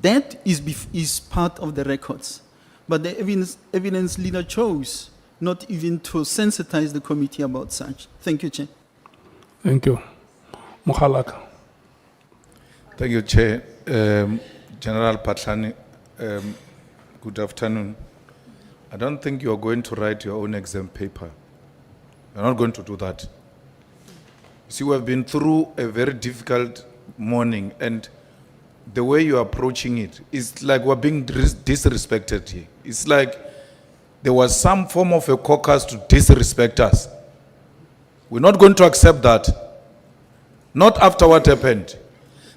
That is part of the records. But the evidence leader chose not even to sensitize the committee about such. Thank you, Chair. Thank you. Mphahlane. Thank you, Chair. General Mphahlane, good afternoon. I don't think you are going to write your own exam paper. You're not going to do that. See, we have been through a very difficult morning, and the way you are approaching it is like we're being disrespected here. It's like there was some form of a caucus to disrespect us. We're not going to accept that. Not after what happened.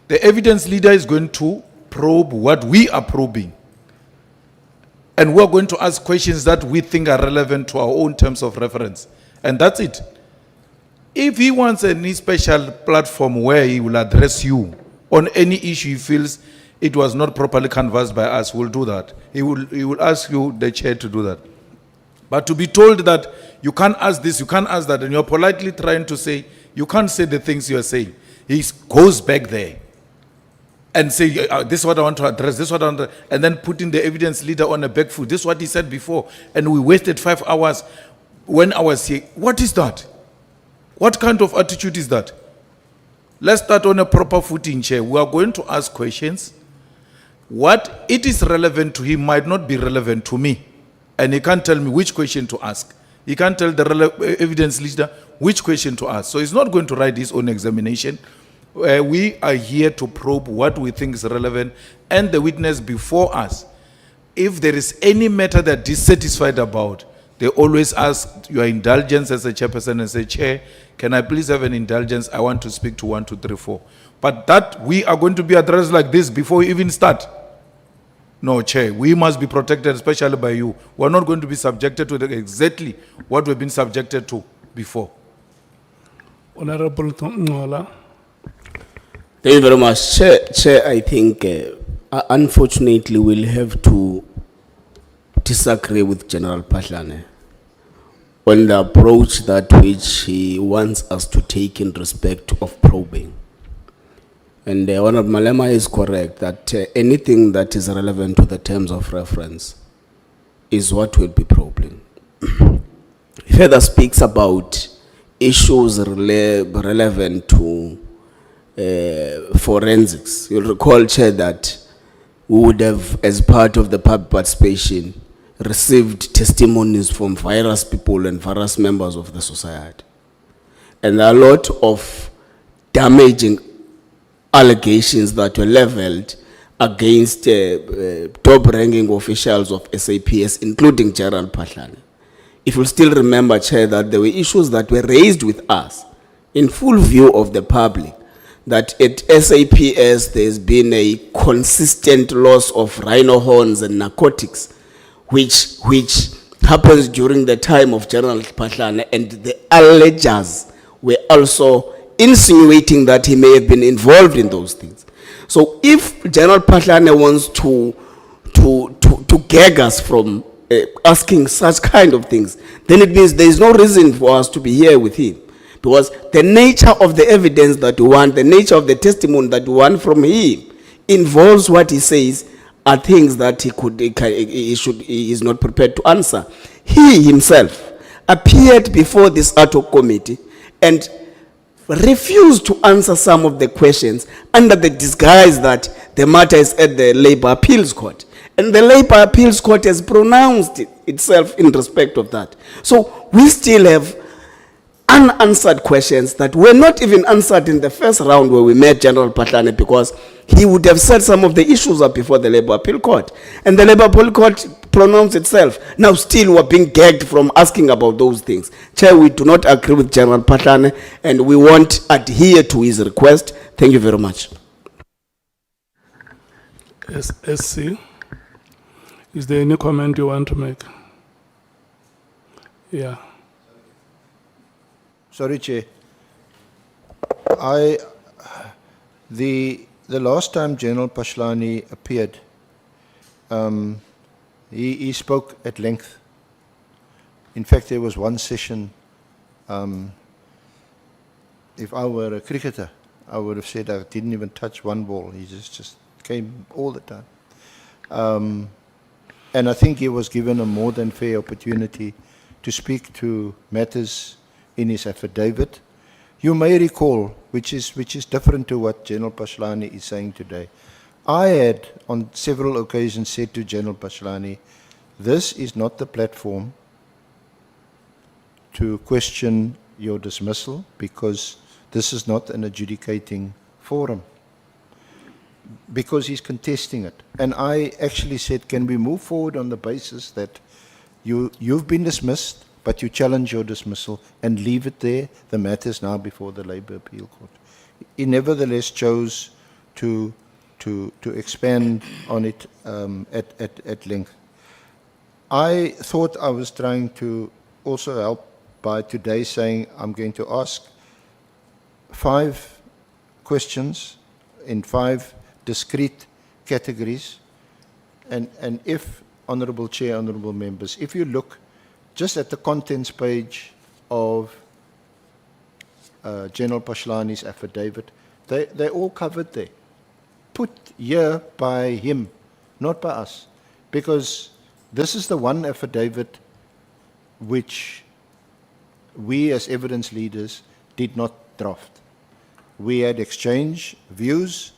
The evidence leader is going to probe what we are probing. And we're going to ask questions that we think are relevant to our own terms of reference. And that's it. If he wants any special platform where he will address you on any issue he feels it was not properly canvassed by us, we'll do that. He will ask you, the chair, to do that. But to be told that you can't ask this, you can't ask that, and you're politely trying to say, you can't say the things you're saying. He goes back there and say, this is what I want to address, this is what I want to, and then putting the evidence leader on a back foot. This is what he said before. And we wasted 5 hours when I was here. What is that? What kind of attitude is that? Let's start on a proper footing, Chair. We are going to ask questions. What it is relevant to him might not be relevant to me. And he can't tell me which question to ask. He can't tell the evidence leader which question to ask. So he's not going to write his own examination. We are here to probe what we think is relevant, and the witness before us, if there is any matter they're dissatisfied about, they always ask your indulgence as a chairperson and say, Chair, can I please have an indulgence? I want to speak to 1, 2, 3, 4. But that we are going to be addressed like this before we even start. No, Chair, we must be protected, especially by you. We're not going to be subjected to exactly what we've been subjected to before. Honorable Ngola. Thank you very much. Chair, I think, unfortunately, we'll have to disagree with General Mphahlane on the approach that which he wants us to take in respect of probing. And Honorable Malema is correct that anything that is relevant to the terms of reference is what we'll be probing. He further speaks about issues relevant to forensics. You'll recall, Chair, that we would have, as part of the public participation, received testimonies from various people and various members of the society. And a lot of damaging allegations that were leveled against top-ranking officials of SAPS, including General Mphahlane. If you still remember, Chair, that there were issues that were raised with us in full view of the public, that at SAPS there's been a consistent loss of rhino horns and narcotics, which happens during the time of General Mphahlane, and the allegers were also insinuating that he may have been involved in those things. So if General Mphahlane wants to gag us from asking such kind of things, then it means there is no reason for us to be here with him. Because the nature of the evidence that we want, the nature of the testimony that we want from him, involves what he says are things that he is not prepared to answer. He himself appeared before this ad hoc committee and refused to answer some of the questions under the disguise that the matter is at the Labour Appeals Court. And the Labour Appeals Court has pronounced itself in respect of that. So we still have unanswered questions that were not even answered in the first round where we met General Mphahlane, because he would have set some of the issues up before the Labour Appeal Court. And the Labour Appeal Court pronounced itself. Now still we're being gagged from asking about those things. Chair, we do not agree with General Mphahlane, and we won't adhere to his request. Thank you very much. SC, is there any comment you want to make? Yeah. Sorry, Chair. The last time General Mphahlane appeared, he spoke at length. In fact, there was one session, if I were a cricketer, I would have said I didn't even touch one ball. He just came all the time. And I think he was given a more than fair opportunity to speak to matters in his affidavit. You may recall, which is different to what General Mphahlane is saying today. I had on several occasions said to General Mphahlane, this is not the platform to question your dismissal because this is not an adjudicating forum. Because he's contesting it. And I actually said, can we move forward on the basis that you've been dismissed, but you challenge your dismissal and leave it there, the matter is now before the Labour Appeal Court. He nevertheless chose to expand on it at length. I thought I was trying to also help by today saying I'm going to ask 5 questions in 5 discrete categories. And if, Honourable Chair, Honourable Members, if you look just at the contents page of General Mphahlane's affidavit, they're all covered there. Put here by him, not by us. Because this is the one affidavit which we as evidence leaders did not draft. We had exchanged views.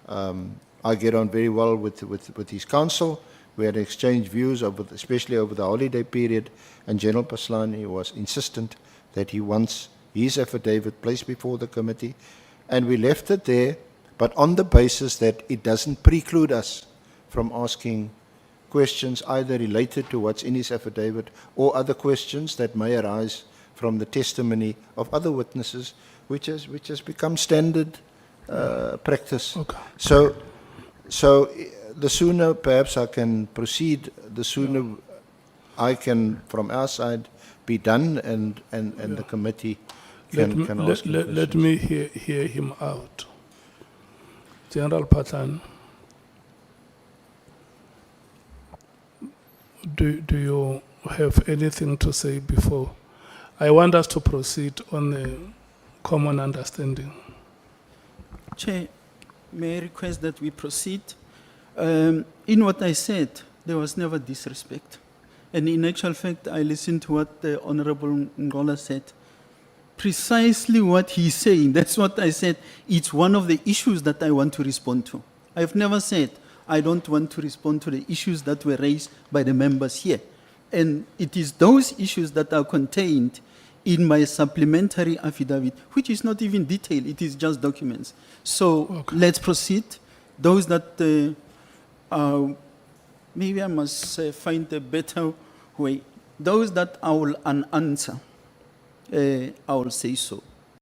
I get on very well with his counsel. We had exchanged views, especially over the holiday period, and General Mphahlane was insistent that he wants his affidavit placed before the committee, and we left it there, but on the basis that it doesn't preclude us from asking questions either related to what's in his affidavit or other questions that may arise from the testimony of other witnesses, which has become standard practice. Okay. So the sooner perhaps I can proceed, the sooner I can, from our side, be done and the committee can ask him Let questions. me hear him out. General Mphahlane, do you have anything to say before? I want us to proceed on a common understanding. Chair, may I request that we proceed? In what I said, there was never disrespect. And in actual fact, I listened to what the Honorable Ngola said. Precisely what he's saying, that's what I said. It's one of the issues that I want to respond to. I've never said I don't want to respond to the issues that were raised by the members here. And it is those issues that are contained in my supplementary affidavit, which is not even detailed, it is just documents. So let's proceed. Those that, maybe I must find a better way. Those that I will unanswer, I will say so.